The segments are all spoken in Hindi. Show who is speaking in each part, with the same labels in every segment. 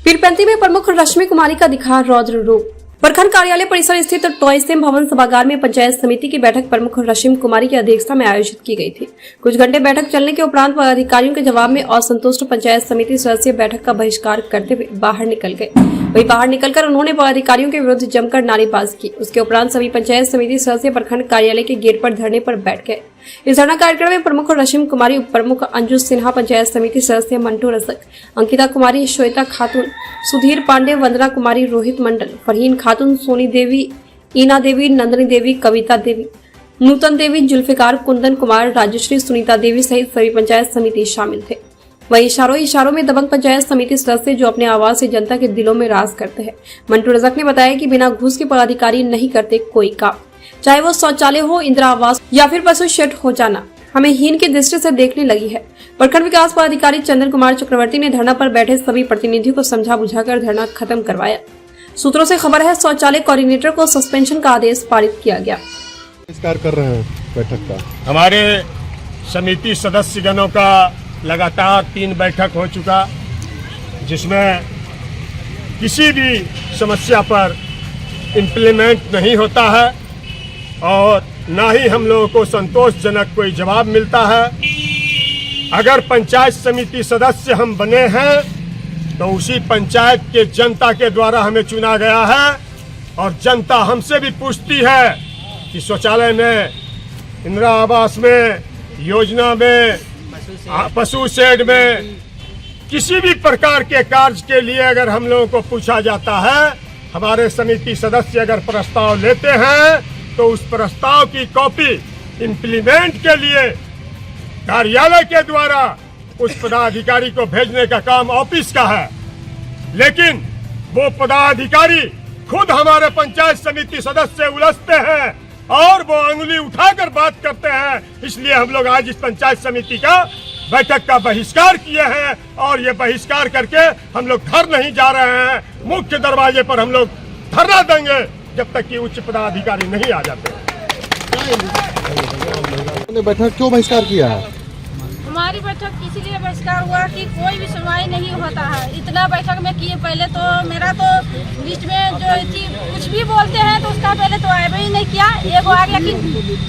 Speaker 1: पीरपैंती में प्रमुख रश्मि कुमारी का दिखा रौद्र रूप। प्रखंड कार्यालय परिसर स्थित टॉयसेम भवन सभागार में पंचायत समिति की बैठक प्रमुख रश्मि कुमारी की अध्यक्षता में आयोजित की गई थी। कुछ घंटे बैठक चलने के उपरांत अधिकारियों के जवाब में असंतुष्ट पंचायत समिति सदस्य बैठक का बहिष्कार करते हुए बाहर निकल गए। वहीं बाहर निकलकर उन्होंने अधिकारियों के विरुद्ध जमकर नारेबाजी की। उसके उपरांत सभी पंचायत समिति सदस्य प्रखंड कार्यालय के गेट पर धरने पर बैठ गए। इस धरना कार्यक्रम में प्रमुख रश्मि कुमारी, उप प्रमुख अंजू सिन्हा, पंचायत समिति सदस्य मंटू रजक, अंकिता कुमारी, श्वेता खातून, सुधीर पांडे, वंदना कुमारी, रोहित मंडल, फरहीन खातून, सोनी देवी, ईना देवी, नंदनी देवी, कविता देवी, नूतन देवी, जुल्फिकार, कुंदन कुमार, राजश्री, सुनीता देवी सहित सभी पंचायत समिति शामिल थे। वहीं इशारों में दबंग पंचायत समिति सदस्य जो अपने आवाज से जनता के दिलों में राज करते हैं। मंटू रजक ने बताया कि बिना घूस के पदाधिकारी नहीं करते कोई काम, चाहे वो शौचालय हो, इंदिरा आवास या फिर पशु शेड हो जाना हमें हीन की दृष्टि से देखने लगी है। प्रखंड विकास पदाधिकारी चंद्र कुमार चक्रवर्ती ने धरना पर बैठे सभी प्रतिनिधियों को समझा बुझाकर धरना खत्म करवाया। सूत्रों से खबर है शौचालय कोऑर्डिनेटर को सस्पेंशन का आदेश पारित किया गया।
Speaker 2: कर रहे हैं बैठक का
Speaker 3: हमारे समिति सदस्यगणों का लगातार 3 बैठक हो चुका, जिसमें किसी भी समस्या पर इम्प्लीमेंट नहीं होता है और ना ही हम लोगों को संतोषजनक कोई जवाब मिलता है। अगर पंचायत समिति सदस्य हम बने हैं तो उसी पंचायत के जनता के द्वारा हमें चुना गया है और जनता हमसे भी पूछती है कि शौचालय में, इंदिरा आवास में, योजना में, पशु शेड में, किसी भी प्रकार के कार्य के लिए अगर हम लोगों को पूछा जाता है, हमारे समिति सदस्य अगर प्रस्ताव लेते हैं तो उस प्रस्ताव की कॉपी इम्प्लीमेंट के लिए कार्यालय के द्वारा उस पदाधिकारी को भेजने का काम ऑफिस का है। लेकिन वो पदाधिकारी खुद हमारे पंचायत समिति सदस्य से उलझते हैं और वो अंगुली उठाकर बात करते हैं। इसलिए हम लोग आज इस पंचायत समिति का बैठक का बहिष्कार किए हैं और ये बहिष्कार करके हम लोग घर नहीं जा रहे हैं। मुख्य दरवाजे पर हम लोग धरना देंगे जब तक कि उच्च पदाधिकारी नहीं आ जाते।
Speaker 2: बैठक क्यों बहिष्कार किया है?
Speaker 4: हमारी बैठक इसीलिए बहिष्कार हुआ कि कोई भी सुनवाई नहीं होता है। इतना बैठक में किए, पहले तो मेरा तो लिस्ट में जो कुछ भी बोलते हैं तो उसका पहले तो आया ही नहीं किया। एगो आ गया कि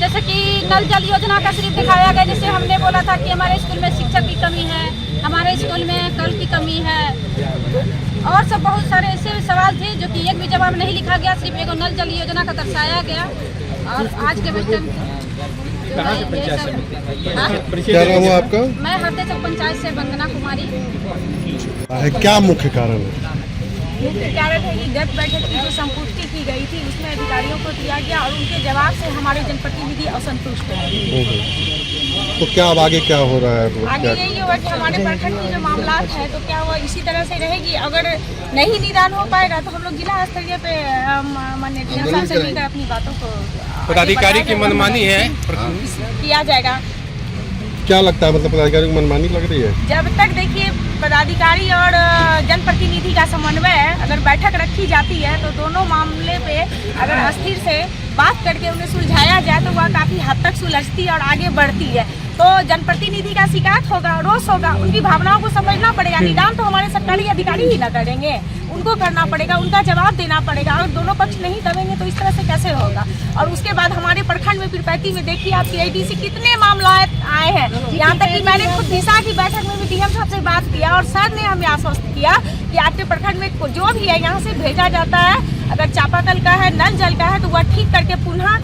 Speaker 4: जैसे कि नल जल योजना का सिर्फ दिखाया गया। जैसे हमने बोला था कि हमारे स्कूल में शिक्षक की कमी है, हमारे स्कूल में कल की कमी है और सब बहुत सारे ऐसे सवाल थे जो कि एक भी जवाब नहीं लिखा गया। सिर्फ एगो नल जल योजना का दर्शाया गया। और आज के बैठक
Speaker 2: क्या नाम हुआ आपका?
Speaker 4: मैं हरदेचक पंचायत से वंदना कुमारी।
Speaker 2: क्या मुख्य कारण है?
Speaker 4: मुख्य कारण है कि गत बैठक की जो संपुष्टि की गई थी उसमें अधिकारियों को दिया गया और उनके जवाब से हमारे जनप्रतिनिधि असंतुष्ट हैं।
Speaker 2: तो क्या अब आगे क्या हो रहा है?
Speaker 4: आगे यही होगा कि हमारे प्रखंड की जो मामला है तो क्या वो इसी तरह से रहेगी। अगर नहीं निदान हो पाएगा तो हम लोग जिला स्तरीय पे माननीय डीएम साहब से मिलकर अपनी बातों को
Speaker 5: पदाधिकारी की मनमानी है
Speaker 4: किया जाएगा।
Speaker 2: क्या लगता है, मतलब पदाधिकारी की मनमानी लग रही है?
Speaker 4: जब तक देखिए पदाधिकारी और जनप्रतिनिधि का समन्वय अगर बैठक रखी जाती है तो दोनों मामले पे अगर अस्थिर से बात करके उन्हें सुलझाया जाए तो वह काफी हद तक सुलझती है और आगे बढ़ती है। तो जनप्रतिनिधि का शिकायत होगा, रोष होगा, उनकी भावनाओं को समझना पड़ेगा। निदान तो हमारे सरकारी अधिकारी ही ना करेंगे, उनको करना पड़ेगा, उनका जवाब देना पड़ेगा। अगर दोनों पक्ष नहीं दबेंगे तो इस तरह से कैसे होगा। और उसके बाद हमारे प्रखंड में पीरपैंती में देखिए आप CIDC कितने मामला आए हैं। यहाँ तक कि मैंने खुद दिशा की बैठक में भी डीएम साहब से बात किया और सर ने हमें आश्वस्त किया कि आपके प्रखंड में जो भी है यहाँ से भेजा जाता है। अगर चापाकल का है, नल जल का है तो वह ठीक करके पुनः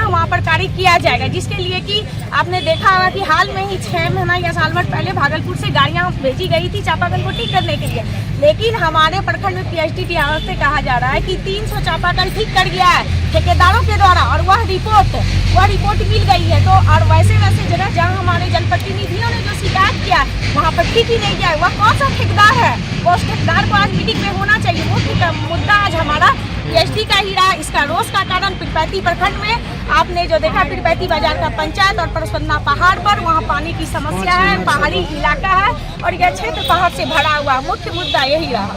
Speaker 4: वहाँ पर कार्य किया जाएगा। जिसके लिए कि आपने देखा होगा कि हाल में ही 6 महीना या साल भर पहले भागलपुर से गाड़ियाँ भेजी गई थी चापाकल को ठीक करने के लिए। लेकिन हमारे प्रखंड में PHTT आवाज से कहा जा रहा है कि 300 चापाकल ठीक कर गया है ठेकेदारों के द्वारा और वह रिपोर्ट मिल गई है। तो और वैसे जगह जहाँ हमारे जनप्रतिनिधियों ने जो शिकायत किया वहाँ पर ठीक ही नहीं किया। वह कौन सा ठेकेदार है? वो ठेकेदार को आज मीटिंग में होना चाहिए। मुख्य मुद्दा आज हमारा PHT का ही रहा। इसका रोष का कारण पीरपैंती प्रखंड में आपने जो देखा, पीरपैंती बाजार का पंचायत और परसपन्ना पहाड़ पर वहाँ पानी की समस्या है, पहाड़ी इलाका है और यह क्षेत्र पहाड़ से भरा हुआ। मुख्य मुद्दा यही रहा।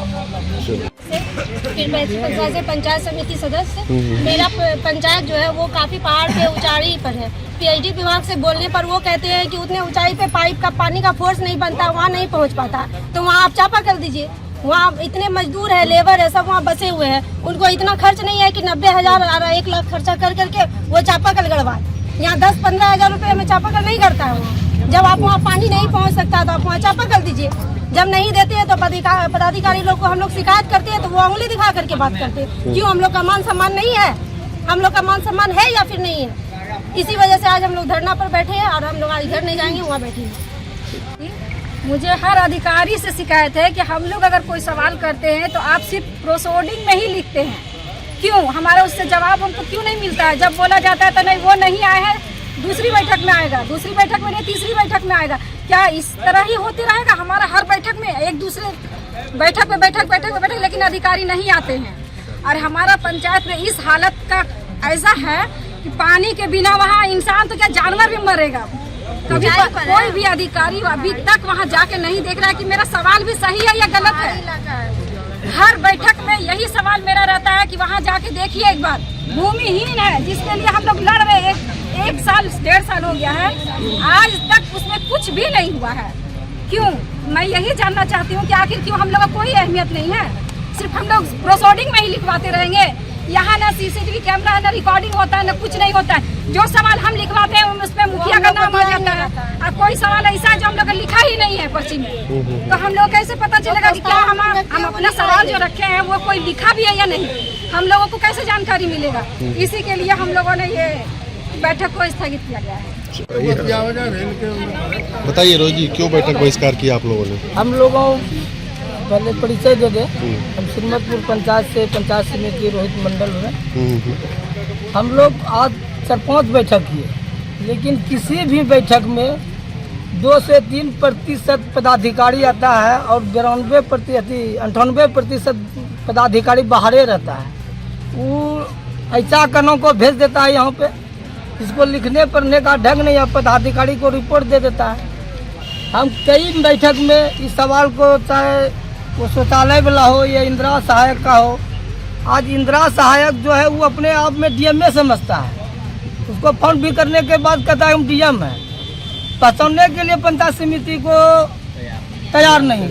Speaker 6: पीरपैंती पंचायत से पंचायत समिति सदस्य। मेरा पंचायत जो है वो काफी पहाड़ पे ऊंचाई पर है। PHD विभाग से बोलने पर वो कहते हैं कि उतने ऊंचाई पे पाइप का पानी का फोर्स नहीं बनता, वहाँ नहीं पहुँच पाता, तो वहाँ आप चापा कर दीजिए। वहाँ इतने मजदूर है, लेबर है, सब वहाँ बसे हुए हैं। उनको इतना खर्च नहीं है कि 90,000 और 1 लाख खर्चा कर करके वो चापाकल गड़वाए। यहाँ 10-15 हजार रुपये में चापाकल नहीं करता है वहाँ। जब आप वहाँ पानी नहीं पहुँच सकता तो आप वहाँ चापाकल दीजिए। जब नहीं देते हैं तो पदाधिकारी लोग को हम लोग शिकायत करते हैं तो वो उंगली दिखा करके बात करते हैं। क्यों हम लोग का मान सम्मान नहीं है? हम लोग का मान सम्मान है या फिर नहीं है? इसी वजह से आज हम लोग धरना पर बैठे हैं और हम लोग आज इधर नहीं जाएंगे, वहाँ बैठे हैं।
Speaker 7: मुझे हर अधिकारी से शिकायत है कि हम लोग अगर कोई सवाल करते हैं तो आप सिर्फ प्रोसीडिंग में ही लिखते हैं। क्यों हमारा उससे जवाब हमको क्यों नहीं मिलता है? जब बोला जाता है तो नहीं वो नहीं आए हैं, दूसरी बैठक में आएगा, दूसरी बैठक में नहीं तीसरी बैठक में आएगा। क्या इस तरह ही होते रहेगा? हमारा हर बैठक में एक दूसरे बैठक में बैठक लेकिन अधिकारी नहीं आते हैं। और हमारा पंचायत में इस हालत का ऐसा है कि पानी के बिना वहाँ इंसान तो क्या जानवर भी मरेगा। कभी कोई भी अधिकारी अभी तक वहाँ जाके नहीं देख रहा है कि मेरा सवाल भी सही है या गलत है। हर बैठक में यही सवाल मेरा रहता है कि वहाँ जाके देखिए एक बार, भूमिहीन है जिसके लिए हम लोग लड़ रहे हैं। एक साल 1.5 साल हो गया है, आज तक उसमें कुछ भी नहीं हुआ है। क्यों? मैं यही जानना चाहती हूँ कि आखिर क्यों हम लोग को कोई अहमियत नहीं है? सिर्फ हम लोग प्रोसीडिंग में ही लिखवाते रहेंगे। यहाँ ना CCTV कैमरा है, ना रिकॉर्डिंग होता है, ना कुछ नहीं होता है। जो सवाल हम लिखवाते हैं उसमें मुखिया का नाम आ जाता है और कोई सवाल ऐसा है जो हम लोग लिखा ही नहीं है पर्ची में। तो हम लोग कैसे पता चलेगा कि क्या हम अपना सवाल जो रखे हैं वो कोई लिखा भी है या नहीं? हम लोगों को कैसे जानकारी मिलेगा? इसी के लिए हम लोगों ने ये बैठक को स्थगित किया गया है।
Speaker 2: बताइए रोज जी, क्यों बैठक बहिष्कार किया आप लोगों ने?
Speaker 8: हम लोगों पहले परिचय दे दें। हम श्रीमतपुर पंचायत से पंचायत समिति रोहित मंडल में हम लोग आज 4-5 बैठक किए, लेकिन किसी भी बैठक में 2 से 3% पदाधिकारी आता है और 98% पदाधिकारी बाहरे रहता है। वो ऐसा कानों को भेज देता है यहाँ पे, इसको लिखने पढ़ने का ढंग नहीं है, पदाधिकारी को रिपोर्ट दे देता है। हम कई बैठक में इस सवाल को, चाहे वो शौचालय वाला हो या इंदिरा सहायक का हो, आज इंदिरा सहायक जो है वो अपने आप में DMA समझता है। उसको फोन भी करने के बाद कहता है हम DM है, पहचानने के लिए पंचायत समिति को तैयार नहीं है।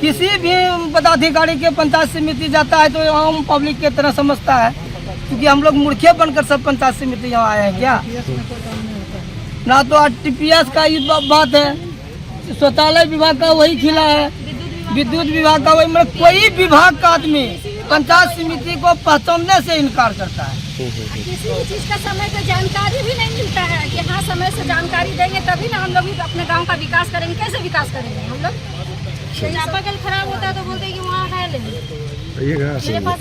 Speaker 8: किसी भी पदाधिकारी के पंचायत समिति जाता है तो आम पब्लिक की तरह समझता है, क्योंकि हम लोग मूर्खे बनकर सब पंचायत समिति यहाँ आए हैं क्या? ना तो RTPS का ये बात है, शौचालय विभाग का वही खिला है, विद्युत विभाग का वही, मतलब कोई विभाग का आदमी पंचायत समिति को पहचानने से इनकार करता है।
Speaker 7: किसी भी चीज का समय पे जानकारी भी नहीं मिलता है कि हाँ समय से जानकारी देंगे तभी ना हम लोग भी अपने गांव का विकास करेंगे। कैसे विकास करेंगे हम लोग?
Speaker 6: चापाकल खराब होता है तो बोलते हैं कि वहाँ है नहीं।
Speaker 2: ये
Speaker 6: मेरे पास